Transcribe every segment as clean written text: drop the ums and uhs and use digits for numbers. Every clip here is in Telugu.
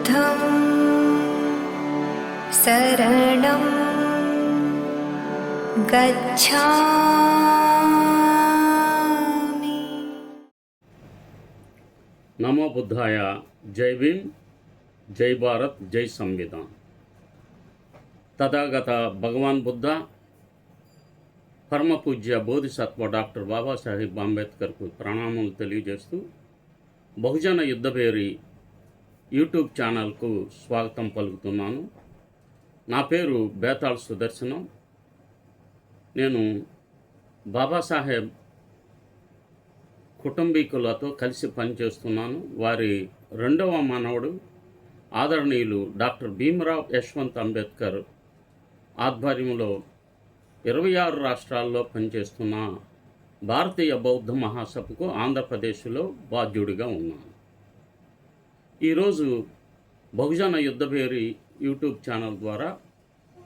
बुद्धं शरणं गच्छामि। नमो बुद्धाय। जय भीम, जय भारत, जय संविधान। తథాగత భగవాన్ బుద్ధ, పరమ పూజ్య బోధిసత్వ డాక్టర్ బాబాసాహెబ్ అంబేద్కర్కు ప్రణామాలు తెలియజేస్తూ బహుజన యుద్ధభేరి యూట్యూబ్ ఛానల్కు స్వాగతం పలుకుతున్నాను. నా పేరు బేతాళ్ సుదర్శనం. నేను బాబాసాహెబ్ కుటుంబీకులతో కలిసి పనిచేస్తున్నాను. వారి రెండవ మనవడు ఆదరణీయులు డాక్టర్ భీమ్రావ్ యశ్వంత్ అంబేద్కర్ ఆధ్వర్యంలో 26 రాష్ట్రాల్లో పనిచేస్తున్న భారతీయ బౌద్ధ మహాసభకు ఆంధ్రప్రదేశ్లో బాధ్యుడిగా ఉన్నాను. ఈరోజు బహుజన యుద్ధభేరి యూట్యూబ్ ఛానల్ ద్వారా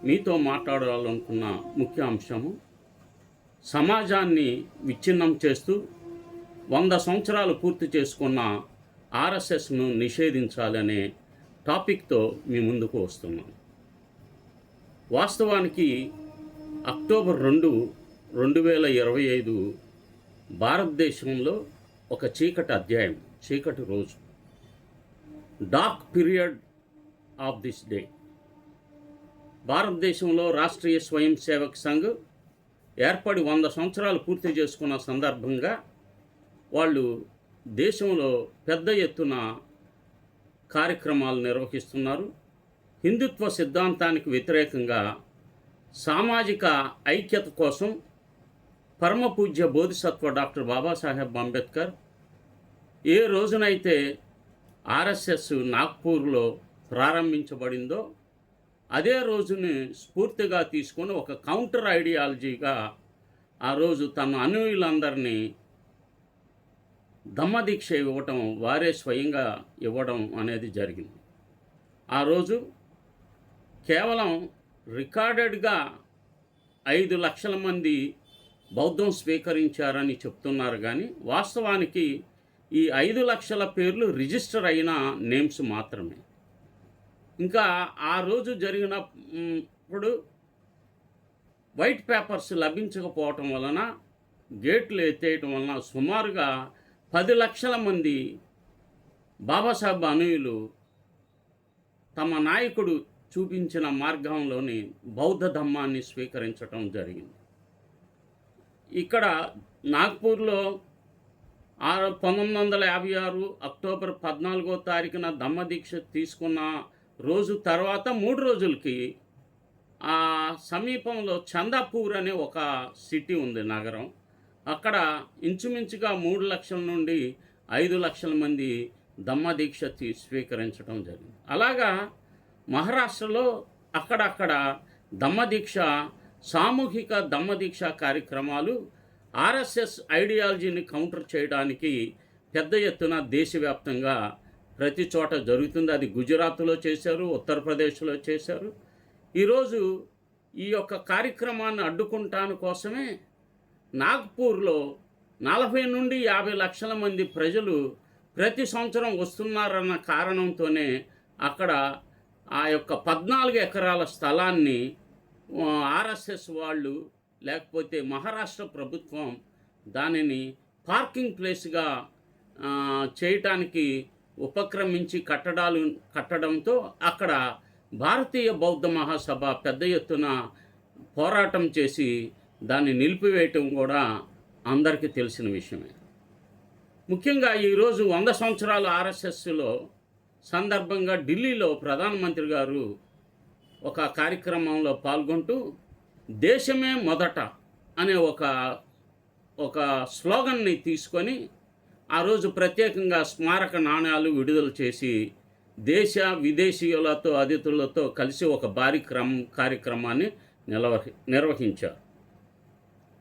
మీతో మాట్లాడాలనుకున్న ముఖ్య అంశము, సమాజాన్ని విచ్ఛిన్నం చేస్తూ 100 సంవత్సరాలు పూర్తి చేసుకున్న ఆర్ఎస్ఎస్ను నిషేధించాలనే టాపిక్తో మీ ముందుకు వస్తున్నాను. వాస్తవానికి అక్టోబర్ 2, 2025 భారతదేశంలో ఒక చీకటి అధ్యాయం, చీకటి రోజు, dark period of this day. భారతదేశంలో రాష్ట్రీయ స్వయం సేవక్ సంఘ్ ఏర్పడి 100 సంవత్సరాలు పూర్తి చేసుకున్న సందర్భంగా వాళ్ళు దేశంలో పెద్ద ఎత్తున కార్యక్రమాలు నిర్వహిస్తున్నారు. హిందుత్వ సిద్ధాంతానికి వ్యతిరేకంగా సామాజిక ఐక్యత కోసం పరమ పూజ్య బోధిసత్వ డాక్టర్ బాబాసాహెబ్ అంబేద్కర్ ఏ రోజునైతే ఆర్ఎస్ఎస్ నాగ్పూర్లో ప్రారంభించబడిందో అదే రోజుని స్ఫూర్తిగా తీసుకొని ఒక కౌంటర్ ఐడియాలజీగా ఆ రోజు తన అనుయులందరినీ దమ్మదీక్ష ఇవ్వటం, వారే స్వయంగా ఇవ్వడం అనేది జరిగింది. ఆ రోజు కేవలం రికార్డెడ్గా 5 లక్షల మంది బౌద్ధం స్వీకరించారని చెప్తున్నారు. కానీ వాస్తవానికి ఈ 5 లక్షల పేర్లు రిజిస్టర్ అయిన నేమ్స్ మాత్రమే. ఇంకా ఆ రోజు జరిగినప్పుడు వైట్ పేపర్స్ లభించకపోవటం వలన, గేట్లు ఎత్తేయటం వలన సుమారుగా 10 లక్షల మంది బాబాసాహెబ్ అనుయులు తమ నాయకుడు చూపించిన మార్గంలోని బౌద్ధ ధమ్మాన్ని స్వీకరించటం జరిగింది. ఇక్కడ నాగ్పూర్లో 1956 అక్టోబర్ 14వ తారీఖున దమ్మదీక్ష తీసుకున్న రోజు తర్వాత 3 రోజులకి ఆ సమీపంలో చందాపూర్ అనే ఒక సిటీ ఉంది, నగరం. అక్కడ ఇంచుమించుగా 3 లక్షల నుండి 5 లక్షల మంది దమ్మదీక్ష స్వీకరించడం జరిగింది. అలాగా మహారాష్ట్రలో అక్కడక్కడ దమ్మదీక్ష, సామూహిక దమ్మదీక్ష కార్యక్రమాలు ఆర్ఎస్ఎస్ ఐడియాలజీని కౌంటర్ చేయడానికి పెద్ద ఎత్తున దేశవ్యాప్తంగా ప్రతి చోట జరుగుతుంది. అది గుజరాత్లో చేశారు, ఉత్తరప్రదేశ్లో చేశారు. ఈరోజు ఈ యొక్క కార్యక్రమాన్ని అడ్డుకుంటాను కోసమే నాగ్పూర్లో 40 నుండి 50 లక్షల మంది ప్రజలు ప్రతి సంవత్సరం వస్తున్నారన్న కారణంతోనే అక్కడ ఆ యొక్క 14 ఎకరాల స్థలాన్ని ఆర్ఎస్ఎస్ వాళ్ళు, లేకపోతే మహారాష్ట్ర ప్రభుత్వం దానిని పార్కింగ్ ప్లేస్గా చేయటానికి ఉపక్రమించి కట్టడంతో అక్కడ భారతీయ బౌద్ధ మహాసభ పెద్ద ఎత్తున పోరాటం చేసి దాన్ని నిలిపివేయటం కూడా అందరికీ తెలిసిన విషయమే. ముఖ్యంగా ఈరోజు 100 సంవత్సరాల ఆర్ఎస్ఎస్లో సందర్భంగా ఢిల్లీలో ప్రధానమంత్రి గారు ఒక కార్యక్రమంలో పాల్గొంటూ దేశమే మొదట అనే ఒక స్లోగన్ని తీసుకొని ఆ రోజు ప్రత్యేకంగా స్మారక నాణ్యాలు విడుదల చేసి దేశ విదేశీయులతో అతిథులతో కలిసి ఒక భారీ కార్యక్రమాన్ని నిర్వహించారు.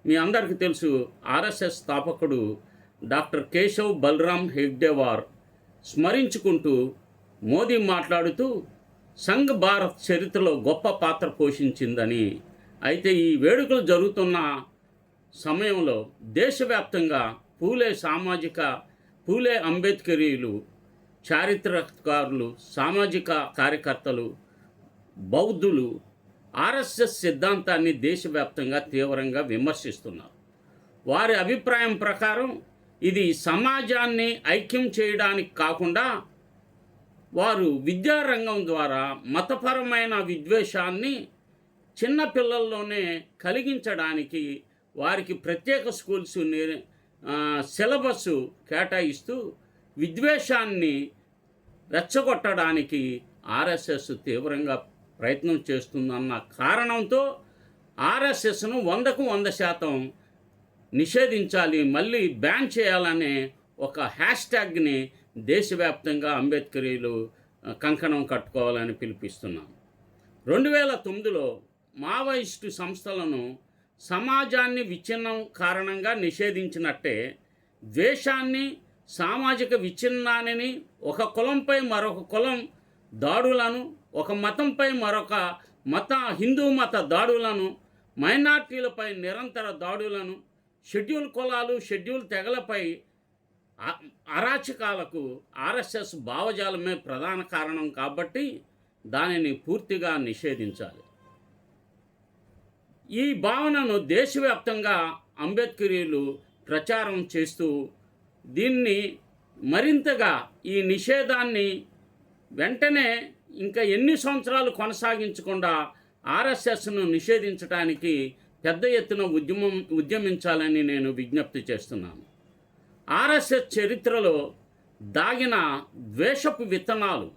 మీ అందరికీ తెలుసు, ఆర్ఎస్ఎస్ స్థాపకుడు డాక్టర్ కేశవ్ బలరాం హెగ్డేవార్ స్మరించుకుంటూ మోదీ మాట్లాడుతూ సంఘ్ భారత్ చరిత్రలో గొప్ప పాత్ర పోషించిందని, అయితే ఈ వేడుకలు జరుగుతున్న సమయంలో దేశవ్యాప్తంగా పూలే అంబేద్కరీయులు చారిత్రకారులు, సామాజిక కార్యకర్తలు, బౌద్ధులు ఆర్ఎస్ఎస్ సిద్ధాంతాన్ని దేశవ్యాప్తంగా తీవ్రంగా విమర్శిస్తున్నారు. వారి అభిప్రాయం ప్రకారం ఇది సమాజాన్ని ఐక్యం చేయడానికి కాకుండా వారు విద్యారంగం ద్వారా మతపరమైన విద్వేషాన్ని చిన్నపిల్లల్లోనే కలిగించడానికి వారికి ప్రత్యేక స్కూల్స్ సిలబస్ కేటాయిస్తూ విద్వేషాన్ని రెచ్చగొట్టడానికి ఆర్ఎస్ఎస్ తీవ్రంగా ప్రయత్నం చేస్తుందన్న కారణంతో ఆర్ఎస్ఎస్ను 100% నిషేధించాలి, మళ్ళీ బ్యాన్ చేయాలనే ఒక హ్యాష్ట్యాగ్ని దేశవ్యాప్తంగా అంబేద్కరీలు కంకణం కట్టుకోవాలని పిలిపిస్తున్నాం. 2009లో మావోయిస్టు సంస్థలను సమాజాన్ని విచ్ఛిన్నం కారణంగా నిషేధించినట్టే ద్వేషాన్ని, సామాజిక విచ్ఛిన్నాన్ని, ఒక కులంపై మరొక కులం దాడులను, ఒక మతంపై మరొక హిందూ మత దాడులను, మైనార్టీలపై నిరంతర దాడులను, షెడ్యూల్ కులాలు, షెడ్యూల్ తెగలపై అరాచకాలకు ఆర్ఎస్ఎస్ భావజాలమే ప్రధాన కారణం కాబట్టి దానిని పూర్తిగా నిషేధించాలి. ఈ భావనను దేశవ్యాప్తంగా అంబేద్కరీలు ప్రచారం చేస్తూ దీన్ని మరింతగా ఈ నిషేధాన్ని వెంటనే ఇంకా ఎన్ని సంవత్సరాలు కొనసాగించకుండా ఆర్ఎస్ఎస్ను నిషేధించడానికి పెద్ద ఎత్తున ఉద్యమించాలని నేను విజ్ఞప్తి చేస్తున్నాను. ఆర్ఎస్ఎస్ చరిత్రలో దాగిన ద్వేషపు విత్తనాలు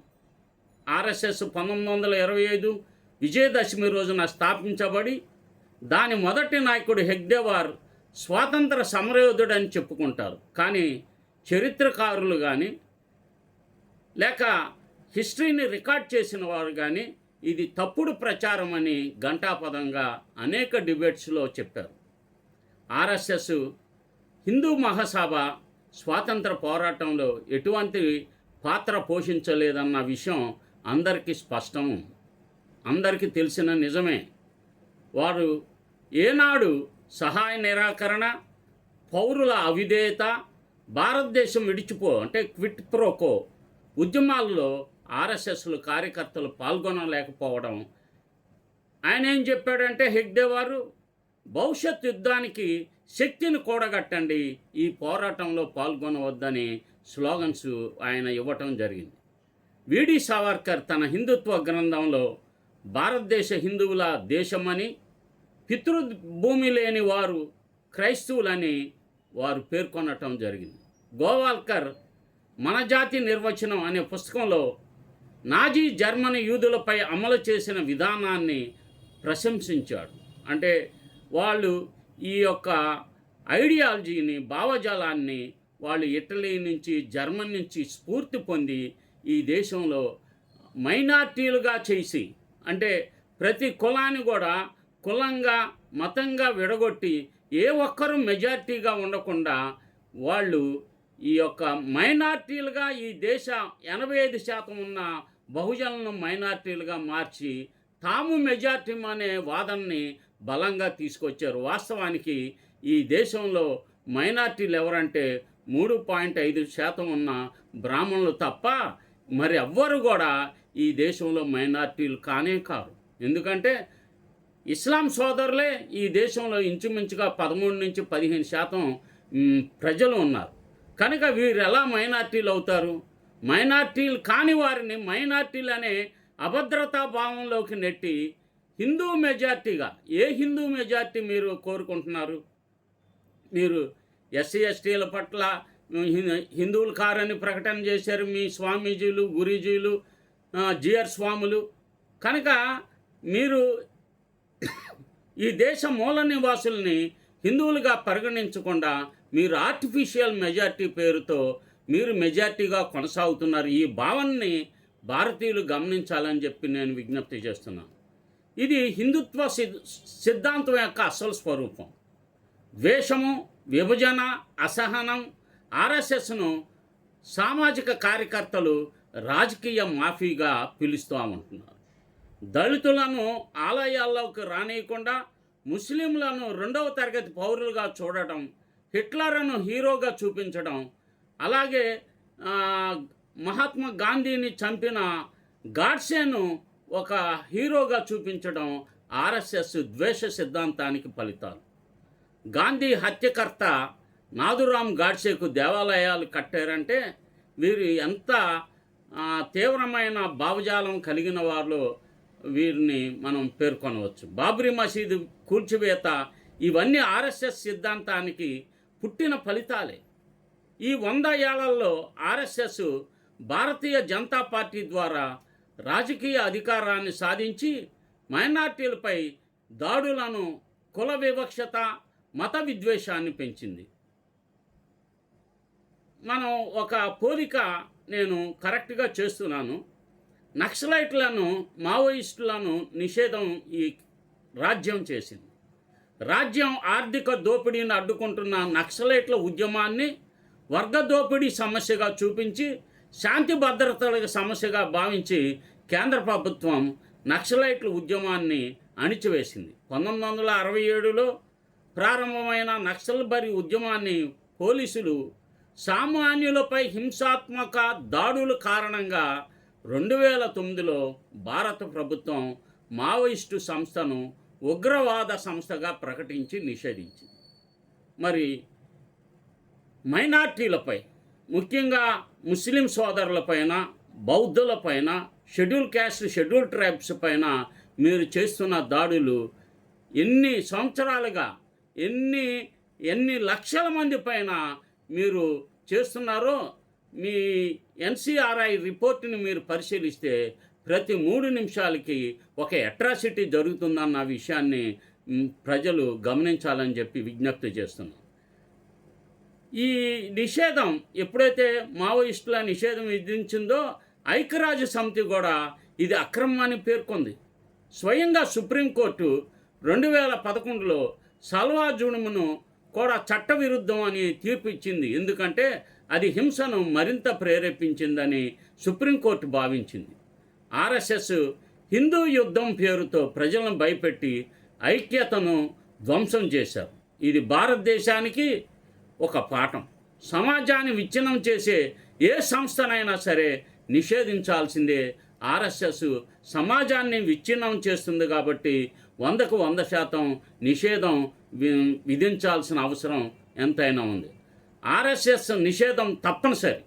ఆర్ఎస్ఎస్ 1925 విజయదశమి రోజున స్థాపించబడి దాని మొదటి నాయకుడు హెగ్డేవార్ స్వాతంత్ర సమరయోధుడని చెప్పుకుంటారు. కానీ చరిత్రకారులు కానీ లేక హిస్టరీని రికార్డ్ చేసిన వారు కానీ ఇది తప్పుడు ప్రచారం అని ఘంటాపదంగా అనేక డిబేట్స్లో చెప్పారు. ఆర్ఎస్ఎస్ హిందూ మహాసభ స్వాతంత్ర పోరాటంలో ఎటువంటి పాత్ర పోషించలేదన్న విషయం అందరికీ స్పష్టం, అందరికీ తెలిసిన నిజమే. వారు ఏనాడు సహాయ నిరాకరణ, పౌరుల అవిధేయత, భారతదేశం విడిచిపో అంటే క్విట్ ప్రోకో ఉద్యమాల్లో ఆర్ఎస్ఎస్లు కార్యకర్తలు పాల్గొనలేకపోవడం. ఆయన ఏం చెప్పాడంటే హెగ్డేవారు, భవిష్యత్ యుద్ధానికి శక్తిని కూడగట్టండి, ఈ పోరాటంలో పాల్గొనవద్దని స్లోగన్స్ ఆయన ఇవ్వటం జరిగింది. వీడి సావర్కర్ తన హిందుత్వ గ్రంథంలో భారతదేశ హిందువుల దేశమని, పితృభూమి లేని వారు క్రైస్తవులని వారు పేర్కొనటం జరిగింది. గోవాల్కర్ మన జాతి నిర్వచనం అనే పుస్తకంలో నాజీ జర్మనీ యూదులపై అమలు చేసిన విధానాన్ని ప్రశంసించాడు. అంటే వాళ్ళు ఈ యొక్క ఐడియాలజీని, భావజాలాన్ని వాళ్ళు ఇటలీ నుంచి, జర్మనీ నుంచి స్ఫూర్తి పొంది ఈ దేశంలో మైనార్టీలుగా చేసి, అంటే ప్రతి కులాన్ని కూడా కులంగా మతంగా విడగొట్టి ఏ ఒక్కరూ మెజారిటీగా ఉండకుండా వాళ్ళు ఈ యొక్క మైనార్టీలుగా ఈ దేశ 85% ఉన్న బహుజనులను మైనార్టీలుగా మార్చి తాము మెజారిటీ అనే వాదనని బలంగా తీసుకొచ్చారు. వాస్తవానికి ఈ దేశంలో మైనార్టీలు ఎవరంటే 3.5% ఉన్న బ్రాహ్మణులు తప్ప మరి ఎవ్వరు కూడా ఈ దేశంలో మైనార్టీలు కానే కారు. ఎందుకంటే ఇస్లాం సోదరులే ఈ దేశంలో ఇంచుమించుగా 13-15% ప్రజలు ఉన్నారు. కనుక వీరు ఎలా మైనార్టీలు అవుతారు? మైనార్టీలు కాని వారిని మైనార్టీలు అనే అభద్రతా భావంలోకి నెట్టి హిందూ మెజార్టీగా, ఏ హిందూ మెజార్టీ మీరు కోరుకుంటున్నారు? మీరు ఎస్సీ ఎస్టీల పట్ల హిందువులు కారని ప్రకటన చేశారు మీ స్వామీజీలు, గురీజీలు, జిఆర్ స్వాములు. కనుక మీరు ఈ దేశ మూల నివాసుల్ని హిందువులుగా పరిగణించకుండా మీరు ఆర్టిఫిషియల్ మెజార్టీ పేరుతో మీరు మెజార్టీగా కొనసాగుతున్నారు. ఈ భావనని భారతీయులు గమనించాలని చెప్పి నేను విజ్ఞప్తి చేస్తున్నాను. ఇది హిందుత్వ సిద్ధాంతం యొక్క అసలు స్వరూపం. ద్వేషము, విభజన, అసహనం. ఆర్ఎస్ఎస్ను సామాజిక కార్యకర్తలు రాజకీయ మాఫీగా పిలుస్తూ ఉంటున్నారు. దళితులను ఆలయాల్లోకి రానియకుండా ముస్లింలను 2వ తరగతి పౌరులుగా చూడటం, హిట్లర్ను హీరోగా చూపించడం, అలాగే మహాత్మా గాంధీని చంపిన గాడ్సేను ఒక హీరోగా చూపించడం ఆర్ఎస్ఎస్ ద్వేష సిద్ధాంతానికి ఫలితాలు. గాంధీ హత్యకర్త నాథురామ్ గాడ్సేకు దేవాలయాలు కట్టారంటే వీరు ఎంత తీవ్రమైన భావజాలం కలిగిన వాళ్ళు వీరిని మనం పేర్కొనవచ్చు. బాబ్రీ మసీదు కూల్చివేత ఇవన్నీ ఆర్ఎస్ఎస్ సిద్ధాంతానికి పుట్టిన ఫలితాలే. ఈ 100 ఏళ్లలో ఆర్ఎస్ఎస్ భారతీయ జనతా పార్టీ ద్వారా రాజకీయ అధికారాన్ని సాధించి మైనార్టీలపై దాడులను, కుల వివక్షత, మత విద్వేషాన్ని పెంచింది. మనం ఒక పోలిక నేను కరెక్ట్గా చేస్తున్నాను. నక్సలైట్లను, మావోయిస్టులను నిషేధం ఈ రాజ్యం చేసింది. రాజ్యం ఆర్థిక దోపిడీని అడ్డుకుంటున్న నక్సలైట్ల ఉద్యమాన్ని వర్గ దోపిడీ సమస్యగా చూపించి శాంతి భద్రతల సమస్యగా భావించి కేంద్ర ప్రభుత్వం నక్సలైట్ల ఉద్యమాన్ని అణిచివేసింది. 1967లో ప్రారంభమైన నక్సల్బరీ ఉద్యమాన్ని పోలీసులు సామాన్యులపై హింసాత్మక దాడుల కారణంగా 2009లో భారత ప్రభుత్వం మావోయిస్టు సంస్థను ఉగ్రవాద సంస్థగా ప్రకటించి నిషేధించింది. మరి మైనార్టీలపై, ముఖ్యంగా ముస్లిం సోదరులపైన, బౌద్ధులపైన, షెడ్యూల్ క్యాస్ట్, షెడ్యూల్ ట్రైబ్స్ పైన మీరు చేస్తున్న దాడులు ఎన్ని సంవత్సరాలుగా ఎన్ని లక్షల మంది పైన మీరు చేస్తున్నారో మీ ఎన్సిఆర్ఐ రిపోర్టుని మీరు పరిశీలిస్తే ప్రతి 3 నిమిషాలకి ఒక అట్రాసిటీ జరుగుతుందన్న విషయాన్ని ప్రజలు గమనించాలని చెప్పి విజ్ఞప్తి చేస్తున్నాం. ఈ నిషేధం ఎప్పుడైతే మావోయిస్టుల నిషేధం విధించిందో ఐక్యరాజ్య సమితి కూడా ఇది అక్రమమని పేర్కొంది. స్వయంగా సుప్రీంకోర్టు 2011లో సల్వా జుడుమును కూడా చట్టవిరుద్ధం అని తీర్పు ఇచ్చింది. ఎందుకంటే అది హింసను మరింత ప్రేరేపించిందని సుప్రీంకోర్టు భావించింది. ఆర్ఎస్ఎస్ హిందూ యుద్ధం పేరుతో ప్రజలను భయపెట్టి ఐక్యతను ధ్వంసం చేశారు. ఇది భారతదేశానికి ఒక పాఠం. సమాజాన్ని విచ్ఛిన్నం చేసే ఏ సంస్థనైనా సరే నిషేధించాల్సిందే. ఆర్ఎస్ఎస్ సమాజాన్ని విచ్ఛిన్నం చేస్తుంది కాబట్టి 100కు 100% నిషేధం విధించాల్సిన అవసరం ఎంతైనా ఉంది. ఆర్ఎస్ఎస్ నిషేధం తప్పనిసరి.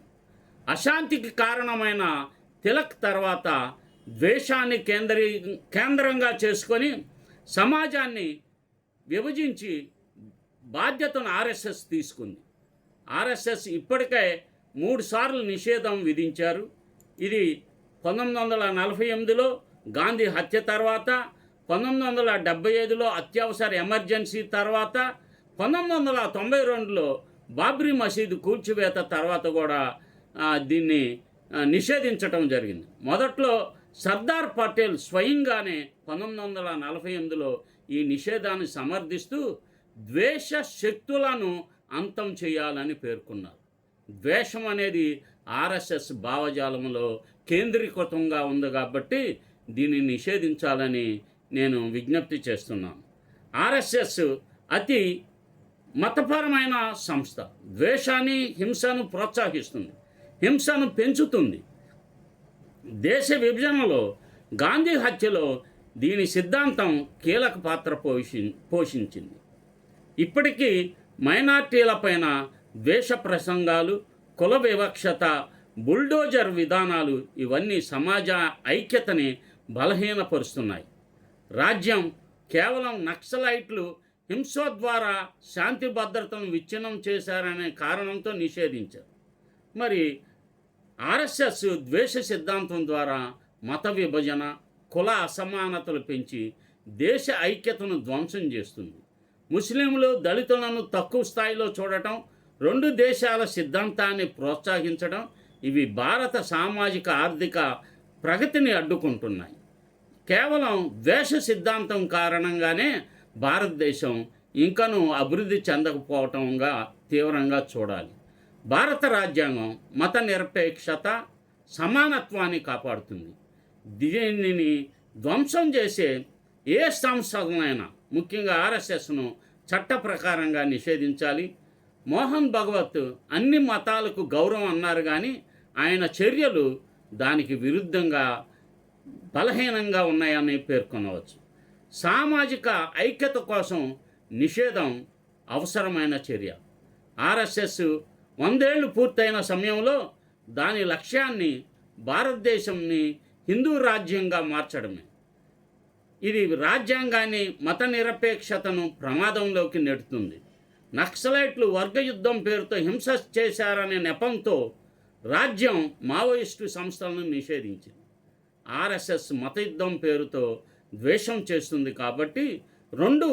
అశాంతికి కారణమైన తిలక్ తర్వాత ద్వేషాన్ని కేంద్రంగా చేసుకొని సమాజాన్ని విభజించి బాధ్యతను ఆర్ఎస్ఎస్ తీసుకుంది. ఆర్ఎస్ఎస్ ఇప్పటికే 3 సార్లు నిషేధం విధించారు. ఇది 1948లో గాంధీ హత్య తర్వాత, 1975లో అత్యవసర ఎమర్జెన్సీ తర్వాత, 1992లో బాబ్రీ మసీదు కూల్చివేత తర్వాత కూడా దీన్ని నిషేధించటం జరిగింది. మొదట్లో సర్దార్ పటేల్ స్వయంగానే 1948లో ఈ నిషేధాన్ని సమర్థిస్తూ ద్వేష శక్తులను అంతం చేయాలని పేర్కొన్నారు. ద్వేషం అనేది ఆర్ఎస్ఎస్ భావజాలంలో కేంద్రీకృతంగా ఉంది కాబట్టి దీన్ని నిషేధించాలని నేను విజ్ఞప్తి చేస్తున్నాను. ఆర్ఎస్ఎస్ అతి మతపరమైన సంస్థ. ద్వేషాన్ని, హింసను ప్రోత్సహిస్తుంది, హింసను పెంచుతుంది. దేశ విభజనలో, గాంధీ హత్యలో దీని సిద్ధాంతం కీలక పాత్ర పోషించింది. ఇప్పటికీ మైనార్టీలపైన ద్వేష ప్రసంగాలు, కుల వివక్షత, బుల్డోజర్ విధానాలు ఇవన్నీ సమాజ ఐక్యతని బలహీనపరుస్తున్నాయి. రాజ్యం కేవలం నక్సలైట్లు హింస ద్వారా శాంతి భద్రతను విచ్ఛిన్నం చేశారనే కారణంతో నిషేధించారు. మరి ఆర్ఎస్ఎస్ ద్వేష సిద్ధాంతం ద్వారా మత విభజన, కుల అసమానతలు పెంచి దేశ ఐక్యతను ధ్వంసం చేస్తుంది. ముస్లింలు, దళితులను తక్కువ స్థాయిలో చూడటం, 2 దేశాల సిద్ధాంతాన్ని ప్రోత్సహించడం ఇవి భారత సామాజిక ఆర్థిక ప్రగతిని అడ్డుకుంటున్నాయి. కేవలం ద్వేష సిద్ధాంతం కారణంగానే భారతదేశం ఇంకనూ అభివృద్ధి చెందకపోవటంగా తీవ్రంగా చూడాలి. భారత రాజ్యాంగం మత నిరపేక్షత, సమానత్వాన్ని కాపాడుతుంది. దీనిని ధ్వంసం చేసే ఏ సంస్థనైనా, ముఖ్యంగా ఆర్ఎస్ఎస్ను చట్ట ప్రకారంగా నిషేధించాలి. మోహన్ భగవత్ అన్ని మతాలకు గౌరవం అన్నారు కానీ ఆయన చర్యలు దానికి విరుద్ధంగా బలహీనంగా ఉన్నాయని పేర్కొనవచ్చు. సామాజిక ఐక్యత కోసం నిషేధం అవసరమైన చర్య. ఆర్ఎస్ఎస్ 100 ఏళ్ళు పూర్తయిన సమయంలో దాని లక్ష్యాన్ని భారతదేశంని హిందూ రాజ్యంగా మార్చడమే. ఇది రాజ్యాంగాన్ని, మత నిరపేక్షతను ప్రమాదంలోకి నెడుతుంది. నక్సలైట్లు వర్గయుద్ధం పేరుతో హింస చేశారనే నెపంతో రాజ్యం మావోయిస్టు సంస్థలను నిషేధించింది. ఆర్ఎస్ఎస్ మత యుద్ధం పేరుతో ద్వేషం చేస్తుంది కాబట్టి రెండు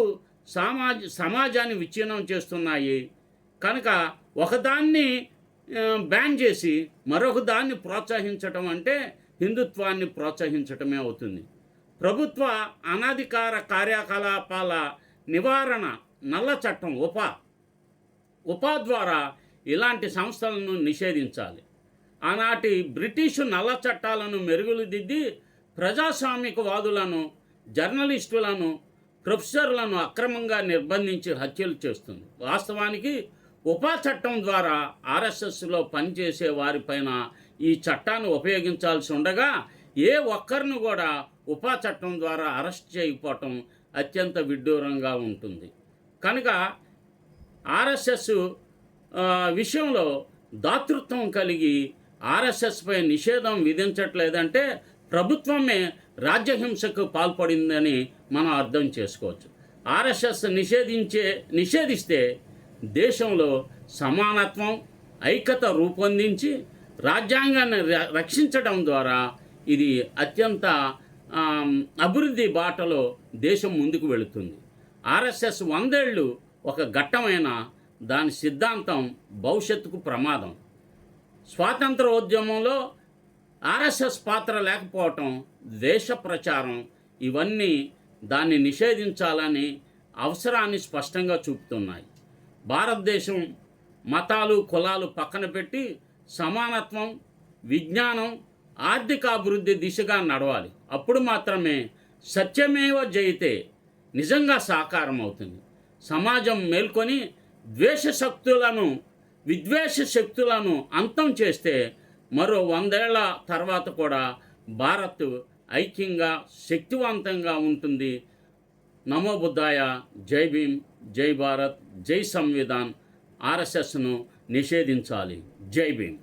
సమాజాన్ని విచ్ఛిన్నం చేస్తున్నాయి. కనుక ఒకదాన్ని బ్యాన్ చేసి మరొక దాన్ని ప్రోత్సహించటం అంటే హిందుత్వాన్ని ప్రోత్సహించటమే అవుతుంది. ప్రభుత్వ అనధికార కార్యకలాపాల నివారణ నల్ల చట్టం ఉపా ద్వారా ఇలాంటి సంస్థలను నిషేధించాలి. ఆనాటి బ్రిటిషు నల్ల చట్టాలను మెరుగుదిద్ది ప్రజాస్వామికవాదులను, జర్నలిస్టులను, ప్రొఫెసర్లను అక్రమంగా నిర్బంధించి హత్యలు చేస్తుంది. వాస్తవానికి ఉపా చట్టం ద్వారా ఆర్ఎస్ఎస్లో పనిచేసే వారిపైన ఈ చట్టాన్ని ఉపయోగించాల్సి ఉండగా ఏ ఒక్కరిని కూడా ఉపా చట్టం ద్వారా అరెస్ట్ చేయకపోవటం అత్యంత విడ్డూరంగా ఉంటుంది. కనుక ఆర్ఎస్ఎస్ విషయంలో దాతృత్వం కలిగి ఆర్ఎస్ఎస్పై నిషేధం విధించట్లేదంటే ప్రభుత్వమే రాజ్యహింసకు పాల్పడిందని మనం అర్థం చేసుకోవచ్చు. ఆర్ఎస్ఎస్ నిషేధిస్తే దేశంలో సమానత్వం, ఐక్యత రూపొందించి రాజ్యాంగాన్ని రక్షించడం ద్వారా ఇది అత్యంత అభివృద్ధి బాటలో దేశం ముందుకు వెళుతుంది. ఆర్ఎస్ఎస్ 100 ఏళ్ళు ఒక ఘట్టమైన దాని సిద్ధాంతం భవిష్యత్తుకు ప్రమాదం. స్వాతంత్రోద్యమంలో ఆర్ఎస్ఎస్ పాత్ర లేకపోవటం, దేశ ప్రచారం, ఇవన్నీ దాన్ని నిషేధించాలని అవసరాన్ని స్పష్టంగా చూపుతున్నాయి. భారతదేశం మతాలు, కులాలు పక్కన పెట్టి సమానత్వం, విజ్ఞానం, ఆర్థికాభివృద్ధి దిశగా నడవాలి. అప్పుడు మాత్రమే సత్యమేవ జయతే నిజంగా సాకారం అవుతుంది. సమాజం మేల్కొని విద్వేష శక్తులను అంతం చేస్తే మరో 100 ఏళ్ల తర్వాత కూడా భారత్ ఐక్యంగా, శక్తివంతంగా ఉంటుంది. నమో బుద్ధాయ. జై భీమ్, జై భారత్, జై సంవిధాన్. ఆర్ఎస్ఎస్ను నిషేధించాలి. జై భీమ్.